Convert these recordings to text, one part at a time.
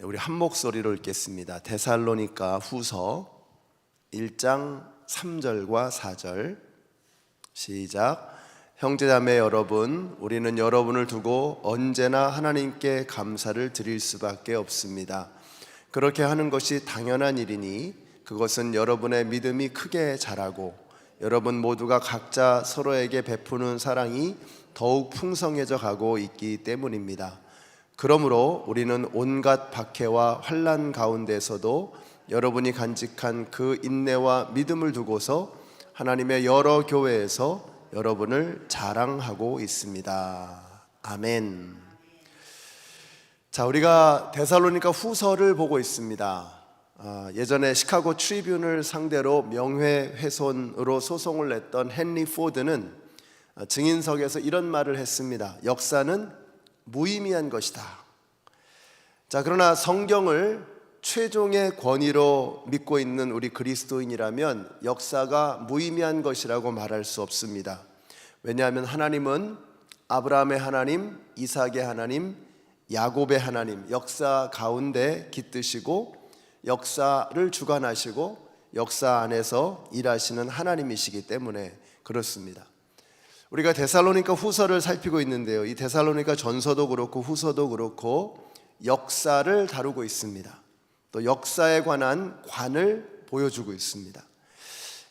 우리 한 목소리로 읽겠습니다. 데살로니가 후서 1장 3절과 4절 시작. 형제자매 여러분, 우리는 여러분을 두고 언제나 하나님께 감사를 드릴 수밖에 없습니다. 그렇게 하는 것이 당연한 일이니 그것은 여러분의 믿음이 크게 자라고 여러분 모두가 각자 서로에게 베푸는 사랑이 더욱 풍성해져 가고 있기 때문입니다. 그러므로 우리는 온갖 박해와 환난 가운데서도 여러분이 간직한 그 인내와 믿음을 두고서 하나님의 여러 교회에서 여러분을 자랑하고 있습니다. 아멘. 자, 우리가 데살로니가 후서를 보고 있습니다. 예전에 시카고 트리뷴을 상대로 명예훼손으로 소송을 냈던 헨리 포드는 증인석에서 이런 말을 했습니다. 역사는 무의미한 것이다. 자, 그러나 성경을 최종의 권위로 믿고 있는 우리 그리스도인이라면 역사가 무의미한 것이라고 말할 수 없습니다. 왜냐하면 하나님은 아브라함의 하나님, 이삭의 하나님, 야곱의 하나님, 역사 가운데 깃드시고 역사를 주관하시고 역사 안에서 일하시는 하나님이시기 때문에 그렇습니다. 우리가 데살로니가 후서를 살피고 있는데요, 이 데살로니가 전서도 그렇고 후서도 그렇고 역사를 다루고 있습니다. 또 역사에 관한 관을 보여주고 있습니다.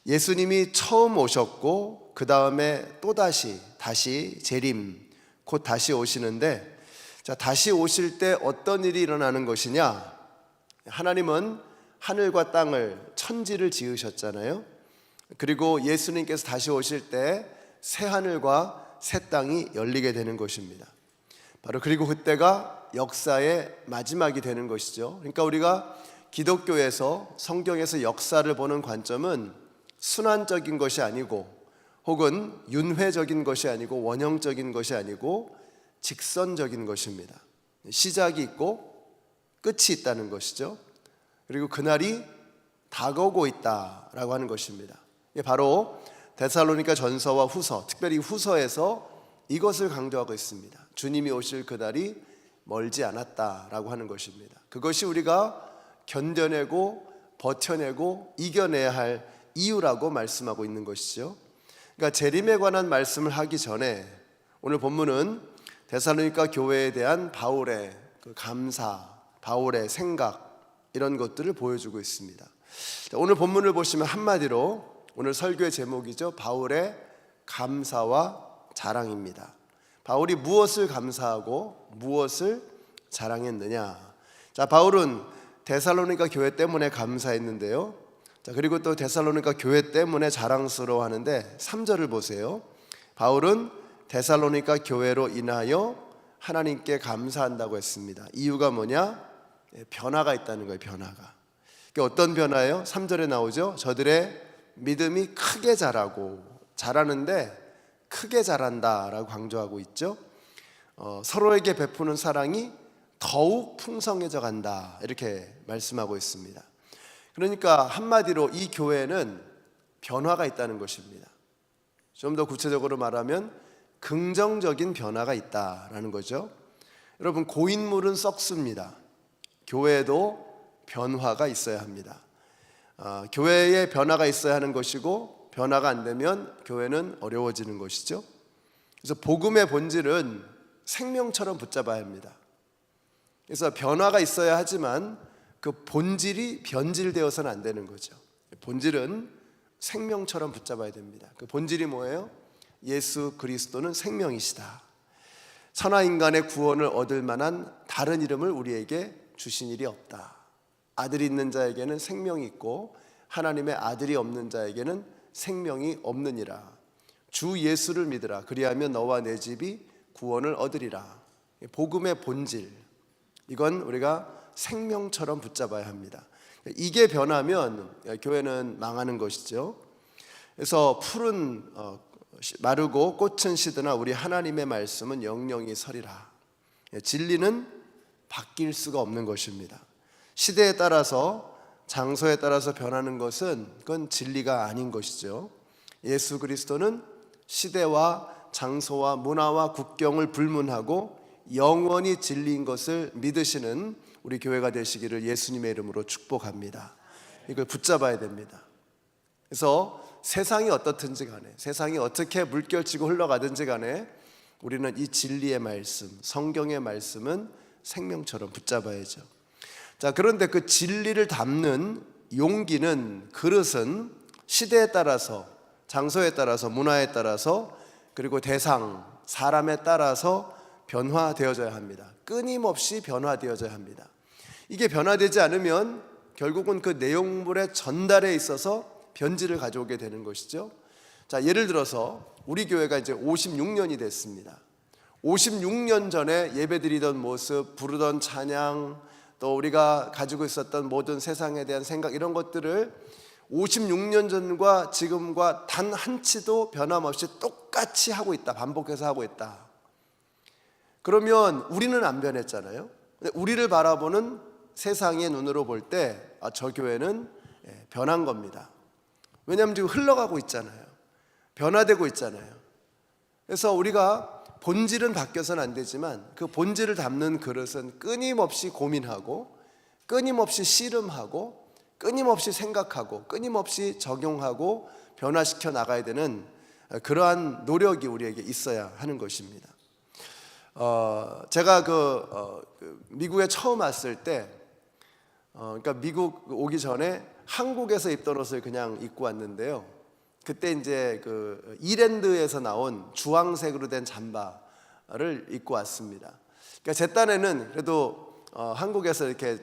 예수님이 처음 오셨고 그 다음에 또다시 재림, 곧 다시 오시는데, 자, 다시 오실 때 어떤 일이 일어나는 것이냐? 하나님은 하늘과 땅을, 천지를 지으셨잖아요. 그리고 예수님께서 다시 오실 때 새 하늘과 새 땅이 열리게 되는 것입니다. 바로 그리고 그때가 역사의 마지막이 되는 것이죠. 그러니까 우리가 기독교에서, 성경에서 역사를 보는 관점은 순환적인 것이 아니고 혹은 윤회적인 것이 아니고 원형적인 것이 아니고 직선적인 것입니다. 시작이 있고 끝이 있다는 것이죠. 그리고 그날이 다가오고 있다라고 하는 것입니다. 이게 바로 데살로니가 전서와 후서, 특별히 후서에서 이것을 강조하고 있습니다. 주님이 오실 그날이 멀지 않았다라고 하는 것입니다. 그것이 우리가 견뎌내고 버텨내고 이겨내야 할 이유라고 말씀하고 있는 것이죠. 그러니까 재림에 관한 말씀을 하기 전에 오늘 본문은 데살로니가 교회에 대한 바울의 그 감사, 바울의 생각, 이런 것들을 보여주고 있습니다. 오늘 본문을 보시면 한마디로 오늘 설교의 제목이죠. 바울의 감사와 자랑입니다. 바울이 무엇을 감사하고 무엇을 자랑했느냐? 자, 바울은 데살로니가 교회 때문에 감사했는데요. 자, 그리고 또 데살로니가 교회 때문에 자랑스러워하는데 3절을 보세요. 바울은 데살로니가 교회로 인하여 하나님께 감사한다고 했습니다. 이유가 뭐냐? 변화가 있다는 거예요. 변화가. 어떤 변화예요? 3절에 나오죠. 저들의 믿음이 크게 자라고, 자라는데 크게 자란다라고 강조하고 있죠. 서로에게 베푸는 사랑이 더욱 풍성해져 간다, 이렇게 말씀하고 있습니다. 그러니까 한마디로 이 교회는 변화가 있다는 것입니다. 좀 더 구체적으로 말하면 긍정적인 변화가 있다라는 거죠. 여러분, 고인물은 썩습니다. 교회에도 변화가 있어야 합니다. 교회에 변화가 있어야 하는 것이고 변화가 안 되면 교회는 어려워지는 것이죠. 그래서 복음의 본질은 생명처럼 붙잡아야 합니다. 그래서 변화가 있어야 하지만 그 본질이 변질되어서는 안 되는 거죠. 본질은 생명처럼 붙잡아야 됩니다. 그 본질이 뭐예요? 예수 그리스도는 생명이시다. 천하인간의 구원을 얻을 만한 다른 이름을 우리에게 주신 일이 없다. 아들이 있는 자에게는 생명이 있고 하나님의 아들이 없는 자에게는 생명이 없느니라. 주 예수를 믿으라. 그리하면 너와 내 집이 구원을 얻으리라. 복음의 본질, 이건 우리가 생명처럼 붙잡아야 합니다. 이게 변하면 교회는 망하는 것이죠. 그래서 풀은 마르고 꽃은 시드나 우리 하나님의 말씀은 영영이 서리라. 진리는 바뀔 수가 없는 것입니다. 시대에 따라서, 장소에 따라서 변하는 것은 그건 진리가 아닌 것이죠. 예수 그리스도는 시대와 장소와 문화와 국경을 불문하고 영원히 진리인 것을 믿으시는 우리 교회가 되시기를 예수님의 이름으로 축복합니다. 이걸 붙잡아야 됩니다. 그래서 세상이 어떻든지 간에, 세상이 어떻게 물결치고 흘러가든지 간에 우리는 이 진리의 말씀, 성경의 말씀은 생명처럼 붙잡아야죠. 자, 그런데 그 진리를 담는 용기는, 그릇은 시대에 따라서, 장소에 따라서, 문화에 따라서, 그리고 대상, 사람에 따라서 변화되어져야 합니다. 끊임없이 변화되어져야 합니다. 이게 변화되지 않으면 결국은 그 내용물의 전달에 있어서 변질을 가져오게 되는 것이죠. 자, 예를 들어서 우리 교회가 이제 56년이 됐습니다. 56년 전에 예배드리던 모습, 부르던 찬양, 또 우리가 가지고 있었던 모든 세상에 대한 생각, 이런 것들을 56년 전과 지금과 단 한치도 변함없이 똑같이 하고 있다, 반복해서 하고 있다. 그러면 우리는 안 변했잖아요. 우리를 바라보는 세상의 눈으로 볼 때 저 교회는 변한 겁니다. 왜냐하면 지금 흘러가고 있잖아요. 변화되고 있잖아요. 그래서 우리가 본질은 바뀌어서는 안 되지만 그 본질을 담는 그릇은 끊임없이 고민하고, 끊임없이 씨름하고, 끊임없이 생각하고, 끊임없이 적용하고 변화시켜 나가야 되는 그러한 노력이 우리에게 있어야 하는 것입니다. 제가 미국에 처음 왔을 때, 그러니까 미국 오기 전에 한국에서 입던 옷을 그냥 입고 왔는데요. 그때 이제 그 이랜드에서 나온 주황색으로 된 잠바를 입고 왔습니다. 그러니까 제 딴에는 그래도 한국에서 이렇게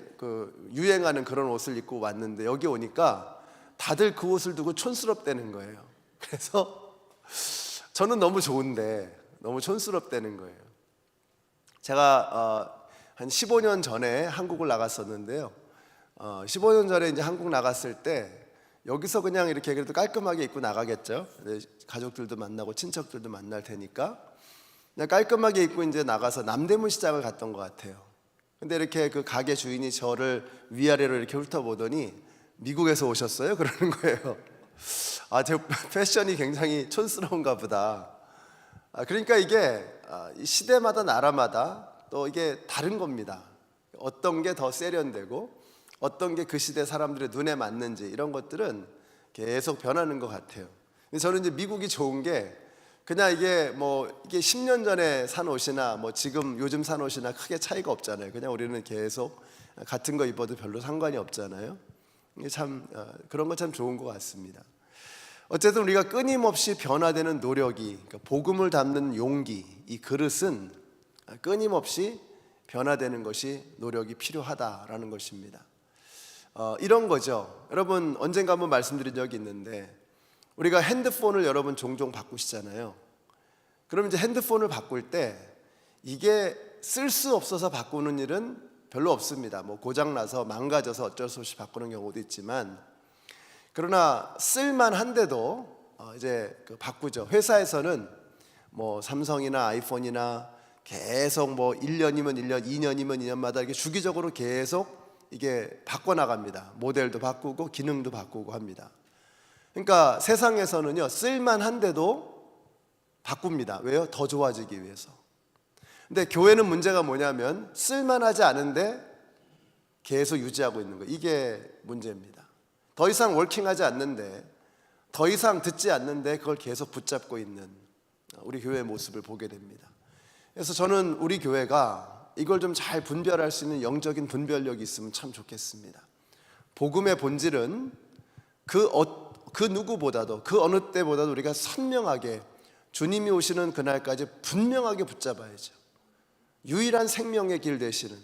유행하는 그런 옷을 입고 왔는데, 여기 오니까 다들 그 옷을 두고 촌스럽다는 거예요. 그래서 저는 너무 좋은데 너무 촌스럽다는 거예요. 제가 한 15년 전에 한국을 나갔었는데요. 15년 전에 이제 한국 나갔을 때 여기서 그냥 이렇게 그래도 깔끔하게 입고 나가겠죠. 가족들도 만나고 친척들도 만날 테니까 그냥 깔끔하게 입고 이제 나가서 남대문 시장을 갔던 것 같아요. 근데 이렇게 그 가게 주인이 저를 위아래로 이렇게 훑어보더니 미국에서 오셨어요? 그러는 거예요. 제 패션이 굉장히 촌스러운가 보다. 그러니까 이게 시대마다 나라마다 또 이게 다른 겁니다. 어떤 게 더 세련되고 어떤 게 그 시대 사람들의 눈에 맞는지, 이런 것들은 계속 변하는 것 같아요. 근데 저는 이제 미국이 좋은 게 그냥 이게 10년 전에 산 옷이나 지금 요즘 산 옷이나 크게 차이가 없잖아요. 그냥 우리는 계속 같은 거 입어도 별로 상관이 없잖아요. 이게 참 그런 거 참 좋은 것 같습니다. 어쨌든 우리가 끊임없이 변화되는 노력이, 그러니까 복음을 담는 용기, 이 그릇은 끊임없이 변화되는 것이 노력이 필요하다라는 것입니다. 이런 거죠. 여러분, 언젠가 한번 말씀드린 적이 있는데, 우리가 핸드폰을 여러분 종종 바꾸시잖아요. 그럼 이제 핸드폰을 바꿀 때 이게 쓸 수 없어서 바꾸는 일은 별로 없습니다. 고장나서 망가져서 어쩔 수 없이 바꾸는 경우도 있지만, 그러나 쓸만한데도 이제 바꾸죠. 회사에서는 삼성이나 아이폰이나 계속 1년이면 1년, 2년이면 2년마다 이렇게 주기적으로 계속 이게 바꿔나갑니다. 모델도 바꾸고 기능도 바꾸고 합니다. 그러니까 세상에서는요, 쓸만한데도 바꿉니다. 왜요? 더 좋아지기 위해서. 근데 교회는 문제가 뭐냐면 쓸만하지 않은데 계속 유지하고 있는 거예요. 이게 문제입니다. 더 이상 워킹하지 않는데, 더 이상 듣지 않는데 그걸 계속 붙잡고 있는 우리 교회의 모습을 보게 됩니다. 그래서 저는 우리 교회가 이걸 좀 잘 분별할 수 있는 영적인 분별력이 있으면 참 좋겠습니다. 복음의 본질은 그 누구보다도, 그 어느 때보다도 우리가 선명하게 주님이 오시는 그날까지 분명하게 붙잡아야죠. 유일한 생명의 길 되시는,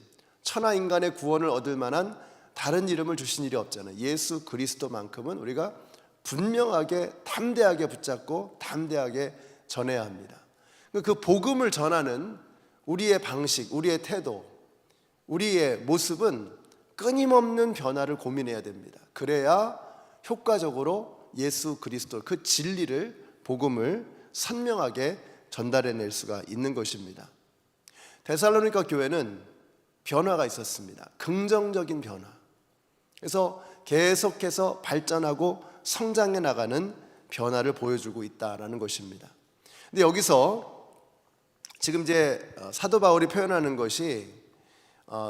천하 인간의 구원을 얻을 만한 다른 이름을 주신 일이 없잖아요. 예수 그리스도만큼은 우리가 분명하게 담대하게 붙잡고 담대하게 전해야 합니다. 그 복음을 전하는 우리의 방식, 우리의 태도, 우리의 모습은 끊임없는 변화를 고민해야 됩니다. 그래야 효과적으로 예수 그리스도, 그 진리를, 복음을 선명하게 전달해낼 수가 있는 것입니다. 데살로니가 교회는 변화가 있었습니다. 긍정적인 변화. 그래서 계속해서 발전하고 성장해 나가는 변화를 보여주고 있다라는 것입니다. 근데 여기서 지금 이제 사도 바울이 표현하는 것이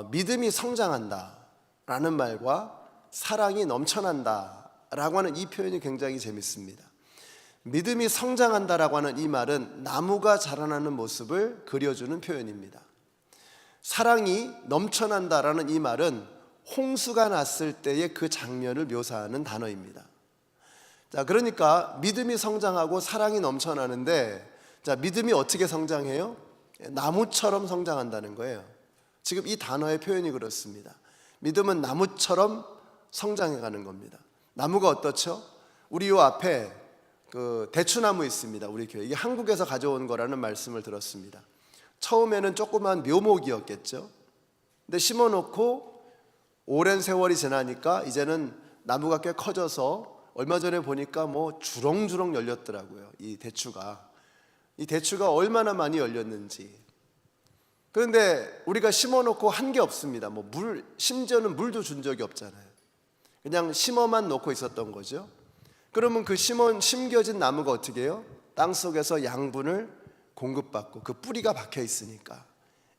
믿음이 성장한다라는 말과 사랑이 넘쳐난다라고 하는 이 표현이 굉장히 재밌습니다. 믿음이 성장한다라고 하는 이 말은 나무가 자라나는 모습을 그려주는 표현입니다. 사랑이 넘쳐난다라는 이 말은 홍수가 났을 때의 그 장면을 묘사하는 단어입니다. 자, 그러니까 믿음이 성장하고 사랑이 넘쳐나는데, 자, 믿음이 어떻게 성장해요? 나무처럼 성장한다는 거예요. 지금 이 단어의 표현이 그렇습니다. 믿음은 나무처럼 성장해가는 겁니다. 나무가 어떻죠? 우리 요 앞에 그 대추나무 있습니다. 우리 교회, 이게 한국에서 가져온 거라는 말씀을 들었습니다. 처음에는 조그만 묘목이었겠죠. 근데 심어놓고 오랜 세월이 지나니까 이제는 나무가 꽤 커져서 얼마 전에 보니까 뭐 주렁주렁 열렸더라고요. 이 대추가 얼마나 많이 열렸는지. 그런데 우리가 심어놓고 한 게 없습니다. 뭐 심지어는 물도 준 적이 없잖아요. 그냥 심어만 놓고 있었던 거죠. 그러면 그 심겨진 나무가 어떻게 해요? 땅 속에서 양분을 공급받고, 그 뿌리가 박혀 있으니까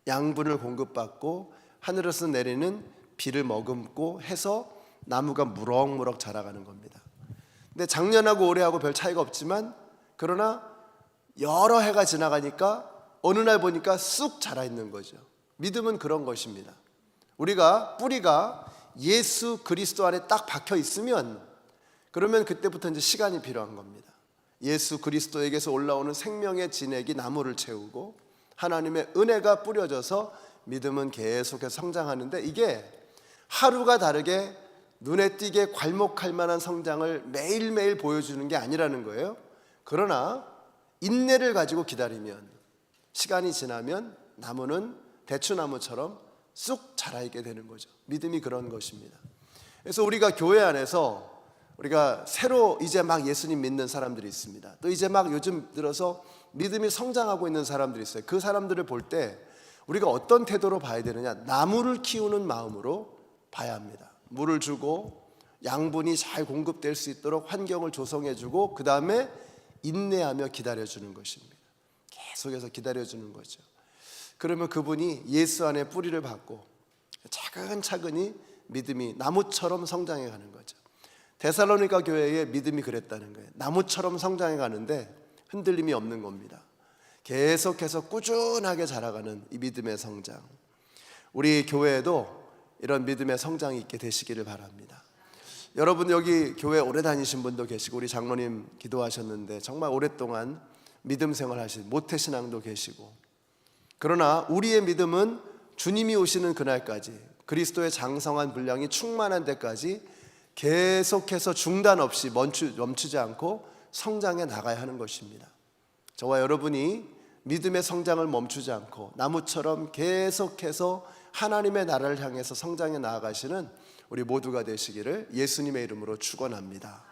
양분을 공급받고 하늘에서 내리는 비를 머금고 해서 나무가 무럭무럭 자라가는 겁니다. 근데 작년하고 올해하고 별 차이가 없지만, 그러나 여러 해가 지나가니까 어느 날 보니까 쑥 자라 있는 거죠. 믿음은 그런 것입니다. 우리가 뿌리가 예수 그리스도 안에 딱 박혀 있으면, 그러면 그때부터 이제 시간이 필요한 겁니다. 예수 그리스도에게서 올라오는 생명의 진액이 나무를 채우고 하나님의 은혜가 뿌려져서 믿음은 계속해서 성장하는데, 이게 하루가 다르게 눈에 띄게 괄목할 만한 성장을 매일매일 보여주는 게 아니라는 거예요. 그러나 인내를 가지고 기다리면, 시간이 지나면 나무는 대추나무처럼 쑥 자라있게 되는 거죠. 믿음이 그런 것입니다. 그래서 우리가 교회 안에서 우리가 새로 이제 막 예수님 믿는 사람들이 있습니다. 또 이제 막 요즘 들어서 믿음이 성장하고 있는 사람들이 있어요. 그 사람들을 볼 때 우리가 어떤 태도로 봐야 되느냐? 나무를 키우는 마음으로 봐야 합니다. 물을 주고 양분이 잘 공급될 수 있도록 환경을 조성해 주고, 그 다음에 인내하며 기다려주는 것입니다. 계속해서 기다려주는 거죠. 그러면 그분이 예수 안에 뿌리를 받고 차근차근히 믿음이 나무처럼 성장해 가는 거죠. 데살로니가 교회의 믿음이 그랬다는 거예요. 나무처럼 성장해 가는데 흔들림이 없는 겁니다. 계속해서 꾸준하게 자라가는 이 믿음의 성장. 우리 교회에도 이런 믿음의 성장이 있게 되시기를 바랍니다. 여러분, 여기 교회 오래 다니신 분도 계시고, 우리 장로님 기도하셨는데 정말 오랫동안 믿음 생활 하신 모태신앙도 계시고, 그러나 우리의 믿음은 주님이 오시는 그날까지, 그리스도의 장성한 분량이 충만한 데까지 계속해서 중단 없이 멈추지 않고 성장해 나가야 하는 것입니다. 저와 여러분이 믿음의 성장을 멈추지 않고 나무처럼 계속해서 하나님의 나라를 향해서 성장해 나아가시는 우리 모두가 되시기를 예수님의 이름으로 축원합니다.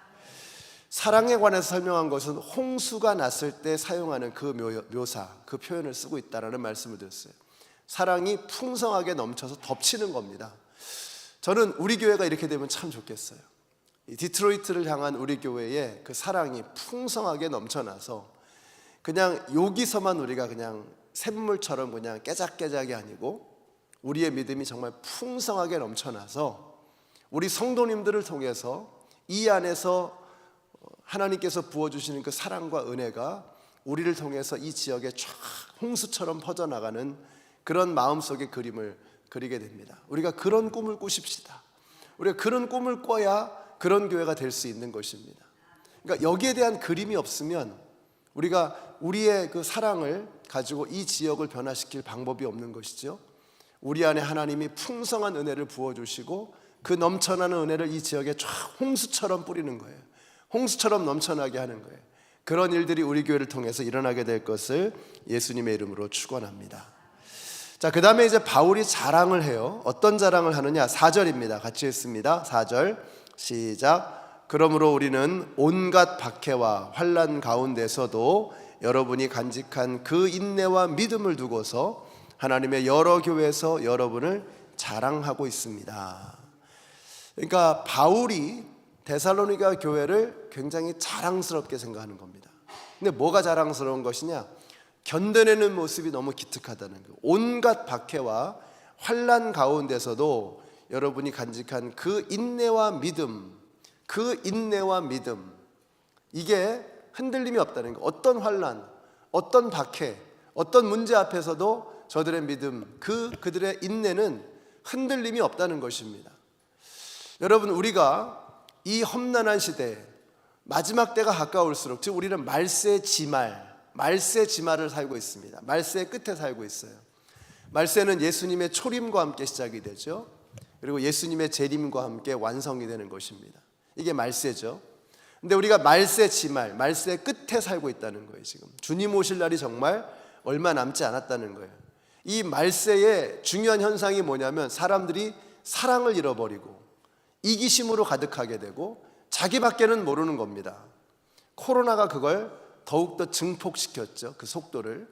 사랑에 관해서 설명한 것은 홍수가 났을 때 사용하는 그 묘사, 그 표현을 쓰고 있다라는 말씀을 드렸어요. 사랑이 풍성하게 넘쳐서 덮치는 겁니다. 저는 우리 교회가 이렇게 되면 참 좋겠어요. 이 디트로이트를 향한 우리 교회의 그 사랑이 풍성하게 넘쳐나서 그냥 여기서만 우리가 그냥 샘물처럼 그냥 깨작깨작이 아니고, 우리의 믿음이 정말 풍성하게 넘쳐나서 우리 성도님들을 통해서 이 안에서 하나님께서 부어주시는 그 사랑과 은혜가 우리를 통해서 이 지역에 쫙 홍수처럼 퍼져나가는 그런 마음속의 그림을 그리게 됩니다. 우리가 그런 꿈을 꾸십시다. 우리가 그런 꿈을 꿔야 그런 교회가 될 수 있는 것입니다. 그러니까 여기에 대한 그림이 없으면 우리가 우리의 그 사랑을 가지고 이 지역을 변화시킬 방법이 없는 것이죠. 우리 안에 하나님이 풍성한 은혜를 부어주시고 그 넘쳐나는 은혜를 이 지역에 쫙 홍수처럼 뿌리는 거예요. 홍수처럼 넘쳐나게 하는 거예요. 그런 일들이 우리 교회를 통해서 일어나게 될 것을 예수님의 이름으로 축원합니다. 자, 그 다음에 이제 바울이 자랑을 해요. 어떤 자랑을 하느냐? 4절입니다. 같이 읽습니다. 4절 시작. 그러므로 우리는 온갖 박해와 환난 가운데서도 여러분이 간직한 그 인내와 믿음을 두고서 하나님의 여러 교회에서 여러분을 자랑하고 있습니다. 그러니까 바울이 데살로니가 교회를 굉장히 자랑스럽게 생각하는 겁니다. 근데 뭐가 자랑스러운 것이냐? 견뎌내는 모습이 너무 기특하다는 거예요. 온갖 박해와 환난 가운데서도 여러분이 간직한 그 인내와 믿음, 이게 흔들림이 없다는 거예요. 어떤 환난, 어떤 박해, 어떤 문제 앞에서도 저들의 믿음, 그들의 인내는 흔들림이 없다는 것입니다. 여러분, 우리가 이 험난한 시대에 마지막 때가 가까울수록, 즉 우리는 말세 지말을 살고 있습니다. 말세의 끝에 살고 있어요. 말세는 예수님의 초림과 함께 시작이 되죠. 그리고 예수님의 재림과 함께 완성이 되는 것입니다. 이게 말세죠. 근데 우리가 말세 지말, 말세의 끝에 살고 있다는 거예요. 지금 주님 오실 날이 정말 얼마 남지 않았다는 거예요. 이 말세의 중요한 현상이 뭐냐면 사람들이 사랑을 잃어버리고 이기심으로 가득하게 되고 자기밖에는 모르는 겁니다. 코로나가 그걸 더욱더 증폭시켰죠. 그 속도를.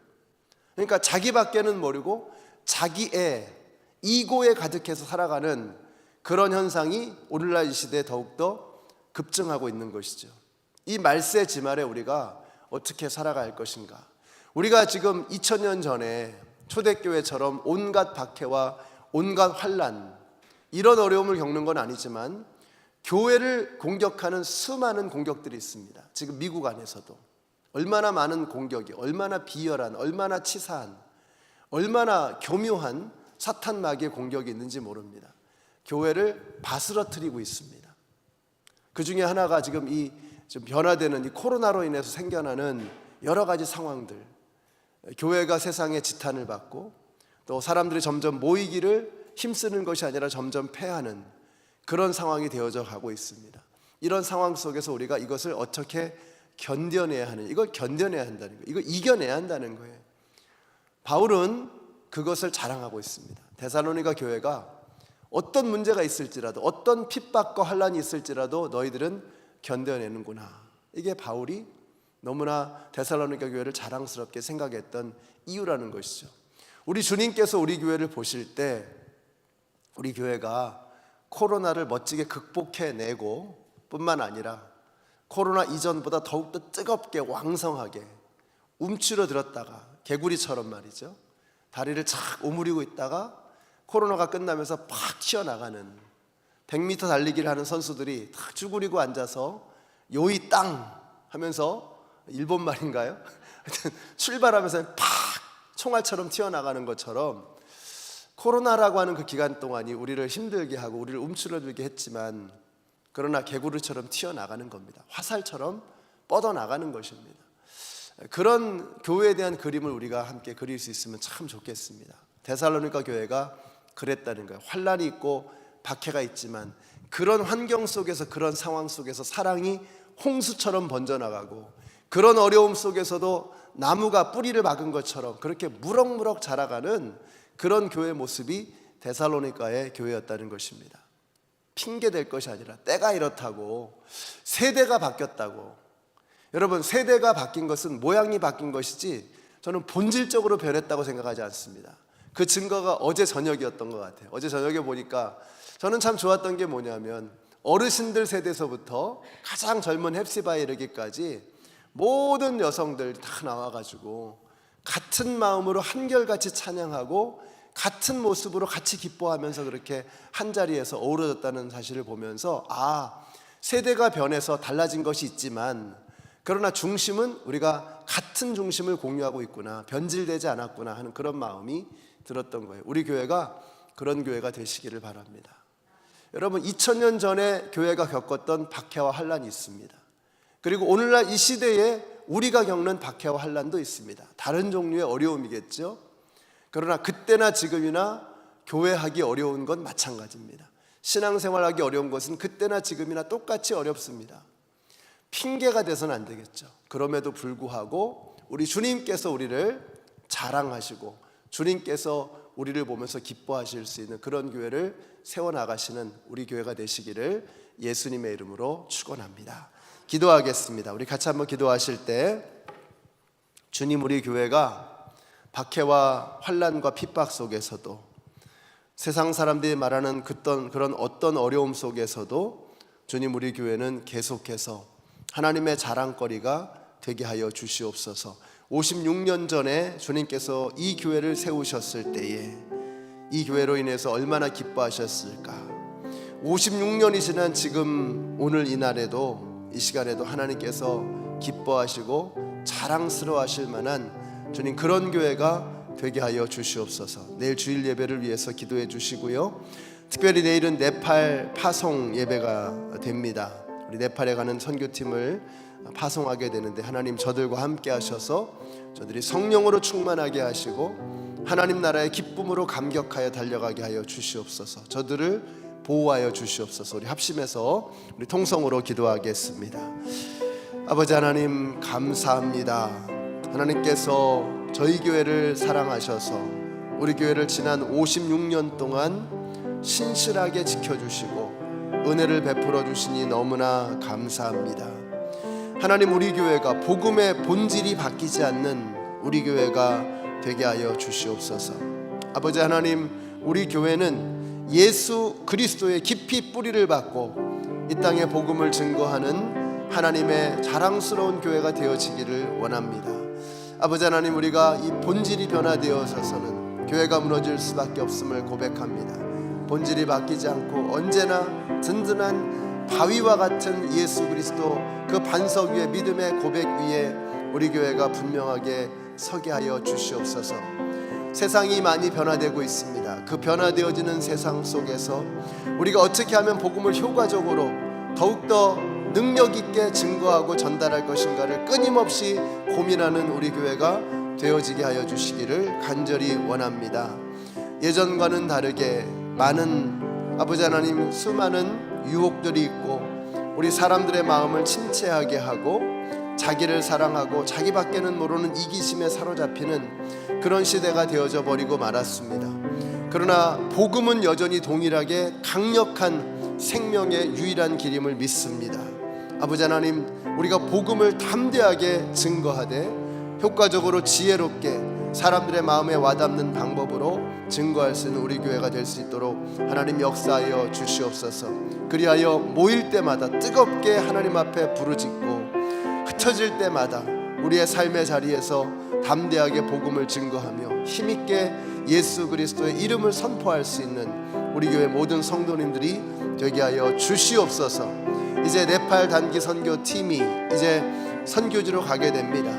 그러니까 자기밖에는 모르고 자기의 이고에 가득해서 살아가는 그런 현상이 오늘날 이 시대에 더욱더 급증하고 있는 것이죠. 이 말세 지말에 우리가 어떻게 살아갈 것인가. 우리가 지금 2000년 전에 초대교회처럼 온갖 박해와 온갖 환난, 이런 어려움을 겪는 건 아니지만 교회를 공격하는 수많은 공격들이 있습니다. 지금 미국 안에서도 얼마나 많은 공격이, 얼마나 비열한, 얼마나 치사한, 얼마나 교묘한 사탄 마귀의 공격이 있는지 모릅니다. 교회를 바스러뜨리고 있습니다. 그 중에 하나가 지금 좀 변화되는 이 코로나로 인해서 생겨나는 여러 가지 상황들, 교회가 세상의 지탄을 받고 또 사람들이 점점 모이기를 힘쓰는 것이 아니라 점점 패하는 그런 상황이 되어져 가고 있습니다. 이런 상황 속에서 우리가 이것을 어떻게 견뎌내야 하는, 이걸 견뎌내야 한다는 거예요. 이걸 이겨내야 한다는 거예요. 바울은 그것을 자랑하고 있습니다. 데살로니가 교회가 어떤 문제가 있을지라도, 어떤 핍박과 환난이 있을지라도 너희들은 견뎌내는구나. 이게 바울이 너무나 데살로니가 교회를 자랑스럽게 생각했던 이유라는 것이죠. 우리 주님께서 우리 교회를 보실 때 우리 교회가 코로나를 멋지게 극복해내고 뿐만 아니라 코로나 이전보다 더욱더 뜨겁게 왕성하게 움츠러들었다가 개구리처럼 말이죠, 다리를 착 오므리고 있다가 코로나가 끝나면서 팍 튀어나가는 100m 달리기를 하는 선수들이 탁 쭈그리고 앉아서 요이 땅 하면서, 일본 말인가요? 출발하면서 팍 총알처럼 튀어나가는 것처럼 코로나라고 하는 그 기간 동안이 우리를 힘들게 하고 우리를 움츠러들게 했지만, 그러나 개구리처럼 튀어나가는 겁니다. 화살처럼 뻗어나가는 것입니다. 그런 교회에 대한 그림을 우리가 함께 그릴 수 있으면 참 좋겠습니다. 데살로니가 교회가 그랬다는 거예요. 환난이 있고 박해가 있지만 그런 환경 속에서, 그런 상황 속에서 사랑이 홍수처럼 번져나가고, 그런 어려움 속에서도 나무가 뿌리를 막은 것처럼 그렇게 무럭무럭 자라가는 그런 교회 모습이 데살로니가의 교회였다는 것입니다. 핑계 댈 것이 아니라 때가 이렇다고, 세대가 바뀌었다고. 여러분, 세대가 바뀐 것은 모양이 바뀐 것이지 저는 본질적으로 변했다고 생각하지 않습니다. 그 증거가 어제 저녁이었던 것 같아요. 어제 저녁에 보니까 저는 참 좋았던 게 뭐냐면, 어르신들 세대에서부터 가장 젊은 헵시바에 이르기까지 모든 여성들 다 나와가지고 같은 마음으로 한결같이 찬양하고 같은 모습으로 같이 기뻐하면서 그렇게 한자리에서 어우러졌다는 사실을 보면서, 세대가 변해서 달라진 것이 있지만 그러나 중심은 우리가 같은 중심을 공유하고 있구나, 변질되지 않았구나 하는 그런 마음이 들었던 거예요. 우리 교회가 그런 교회가 되시기를 바랍니다. 여러분, 2000년 전에 교회가 겪었던 박해와 환난이 있습니다. 그리고 오늘날 이 시대에 우리가 겪는 박해와 환난도 있습니다. 다른 종류의 어려움이겠죠. 그러나 그때나 지금이나 교회하기 어려운 건 마찬가지입니다. 신앙생활하기 어려운 것은 그때나 지금이나 똑같이 어렵습니다. 핑계가 돼서는 안 되겠죠. 그럼에도 불구하고 우리 주님께서 우리를 자랑하시고 주님께서 우리를 보면서 기뻐하실 수 있는 그런 교회를 세워나가시는 우리 교회가 되시기를 예수님의 이름으로 축원합니다. 기도하겠습니다. 우리 같이 한번 기도하실 때, 주님, 우리 교회가 박해와 환난과 핍박 속에서도, 세상 사람들이 말하는 그런 어떤 어려움 속에서도 주님, 우리 교회는 계속해서 하나님의 자랑거리가 되게 하여 주시옵소서. 56년 전에 주님께서 이 교회를 세우셨을 때에 이 교회로 인해서 얼마나 기뻐하셨을까. 56년이 지난 지금 오늘 이 날에도 이 시간에도 하나님께서 기뻐하시고 자랑스러워하실 만한 주님 그런 교회가 되게 하여 주시옵소서. 내일 주일 예배를 위해서 기도해 주시고요. 특별히 내일은 네팔 파송 예배가 됩니다. 우리 네팔에 가는 선교팀을 파송하게 되는데 하나님 저들과 함께 하셔서 저들이 성령으로 충만하게 하시고 하나님 나라의 기쁨으로 감격하여 달려가게 하여 주시옵소서. 저들을 보호하여 주시옵소서. 우리 합심해서 우리 통성으로 기도하겠습니다. 아버지 하나님 감사합니다. 하나님께서 저희 교회를 사랑하셔서 우리 교회를 지난 56년 동안 신실하게 지켜주시고 은혜를 베풀어 주시니 너무나 감사합니다. 하나님 우리 교회가 복음의 본질이 바뀌지 않는 우리 교회가 되게 하여 주시옵소서. 아버지 하나님 우리 교회는 예수 그리스도의 깊이 뿌리를 받고 이 땅에 복음을 증거하는 하나님의 자랑스러운 교회가 되어지기를 원합니다. 아버지 하나님 우리가 이 본질이 변화되어서는 교회가 무너질 수밖에 없음을 고백합니다. 본질이 바뀌지 않고 언제나 든든한 바위와 같은 예수 그리스도 그 반석 위에 믿음의 고백 위에 우리 교회가 분명하게 서게 하여 주시옵소서. 세상이 많이 변화되고 있습니다. 그 변화되어지는 세상 속에서 우리가 어떻게 하면 복음을 효과적으로 더욱더 능력 있게 증거하고 전달할 것인가를 끊임없이 고민하는 우리 교회가 되어지게 하여 주시기를 간절히 원합니다. 예전과는 다르게 많은 아버지 하나님 수많은 유혹들이 있고 우리 사람들의 마음을 침체하게 하고 자기를 사랑하고 자기밖에는 모르는 이기심에 사로잡히는 그런 시대가 되어져 버리고 말았습니다. 그러나 복음은 여전히 동일하게 강력한 생명의 유일한 길임을 믿습니다. 아버지 하나님 우리가 복음을 담대하게 증거하되 효과적으로 지혜롭게 사람들의 마음에 와닿는 방법으로 증거할 수 있는 우리 교회가 될 수 있도록 하나님 역사하여 주시옵소서. 그리하여 모일 때마다 뜨겁게 하나님 앞에 부르짖고 흩어질 때마다 우리의 삶의 자리에서 담대하게 복음을 증거하며 힘있게 예수 그리스도의 이름을 선포할 수 있는 우리 교회 모든 성도님들이 되게 하여 주시옵소서. 이제 네팔 단기 선교팀이 이제 선교지로 가게 됩니다.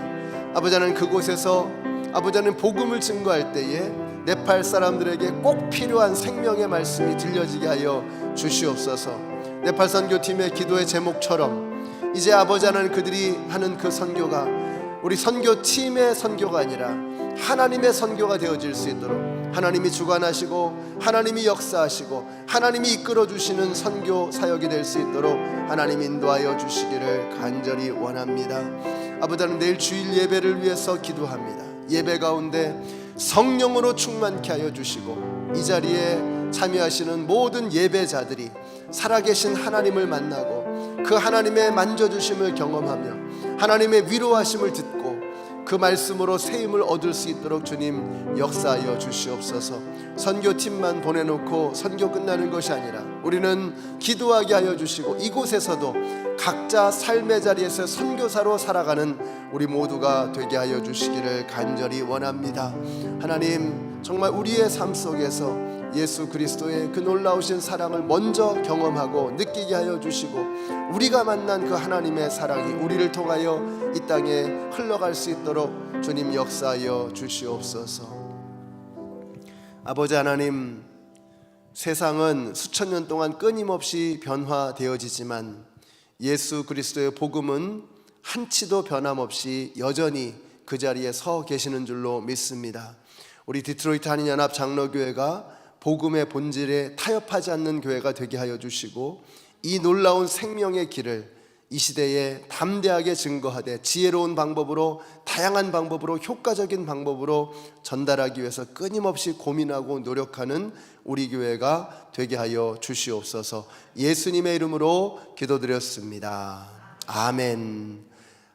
아버지 하나님 그곳에서 아버지 하나님 복음을 증거할 때에 네팔 사람들에게 꼭 필요한 생명의 말씀이 들려지게 하여 주시옵소서. 네팔 선교팀의 기도의 제목처럼 이제 아버지 하나님 그들이 하는 그 선교가 우리 선교팀의 선교가 아니라 하나님의 선교가 되어질 수 있도록 하나님이 주관하시고 하나님이 역사하시고 하나님이 이끌어 주시는 선교 사역이 될 수 있도록 하나님 인도하여 주시기를 간절히 원합니다. 아버지 하나님 내일 주일 예배를 위해서 기도합니다. 예배 가운데 성령으로 충만케 하여 주시고 이 자리에 참여하시는 모든 예배자들이 살아계신 하나님을 만나고 그 하나님의 만져주심을 경험하며 하나님의 위로하심을 듣고 그 말씀으로 새 힘을 얻을 수 있도록 주님 역사하여 주시옵소서. 선교팀만 보내놓고 선교 끝나는 것이 아니라 우리는 기도하게 하여 주시고 이곳에서도 각자 삶의 자리에서 선교사로 살아가는 우리 모두가 되게 하여 주시기를 간절히 원합니다. 하나님 정말 우리의 삶 속에서 예수 그리스도의 그 놀라우신 사랑을 먼저 경험하고 느끼게 하여 주시고 우리가 만난 그 하나님의 사랑이 우리를 통하여 이 땅에 흘러갈 수 있도록 주님 역사하여 주시옵소서. 아버지 하나님 세상은 수천 년 동안 끊임없이 변화되어지지만 예수 그리스도의 복음은 한치도 변함없이 여전히 그 자리에 서 계시는 줄로 믿습니다. 우리 디트로이트 한인연합 장로교회가 복음의 본질에 타협하지 않는 교회가 되게 하여 주시고 이 놀라운 생명의 길을 이 시대에 담대하게 증거하되 지혜로운 방법으로 다양한 방법으로 효과적인 방법으로 전달하기 위해서 끊임없이 고민하고 노력하는 우리 교회가 되게 하여 주시옵소서. 예수님의 이름으로 기도드렸습니다. 아멘.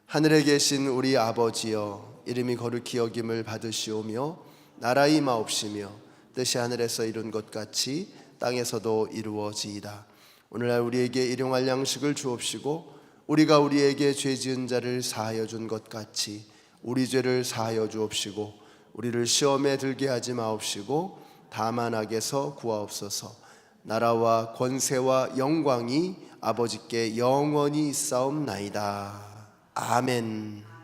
하늘에 계신 우리 아버지여 이름이 거룩히 여김을 받으시오며 나라의 임하옵시며 뜻이 하늘에서 이룬 것 같이 땅에서도 이루어지이다. 오늘날 우리에게 일용할 양식을 주옵시고 우리가 우리에게 죄 지은 자를 사하여 준 것 같이 우리 죄를 사하여 주옵시고 우리를 시험에 들게 하지 마옵시고 다만 악에서 구하옵소서. 나라와 권세와 영광이 아버지께 영원히 있사옵나이다. 아멘.